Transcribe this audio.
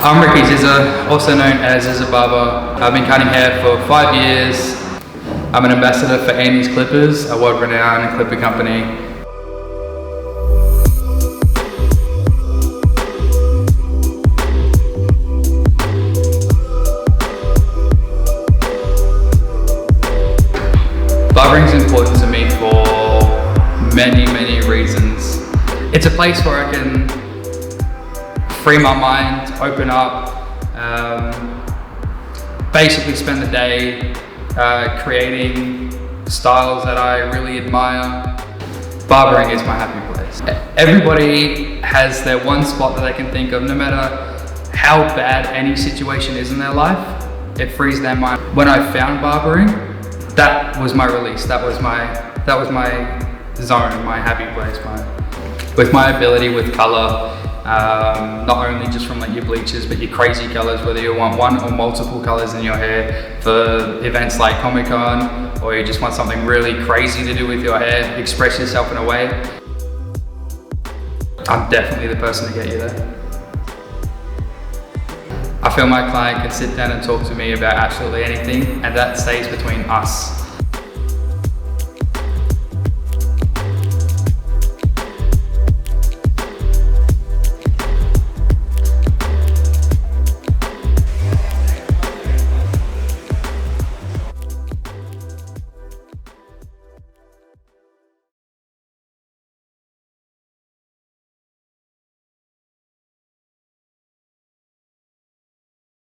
I'm Ricky Zizza, also known as Zizza Barber. I've been cutting hair for 5 years. I'm an ambassador for Annie's Clippers, a world-renowned clipper company. Barbering is important to me for many reasons. It's a place where I can free my mind, open up, basically spend the day creating styles that I really admire. Barbering is my happy place. Everybody has their one spot that they can think of, no matter how bad any situation is in their life, it frees their mind. When I found barbering, that was my release, that was my zone, my happy place. With my ability with color, not only just from like your bleachers, but your crazy colors, whether you want one or multiple colors in your hair for events like Comic-Con, or you just want something really crazy to do with your hair, express yourself in a way, I'm definitely the person to get you there. I feel my client can sit down and talk to me about absolutely anything, and that stays between us.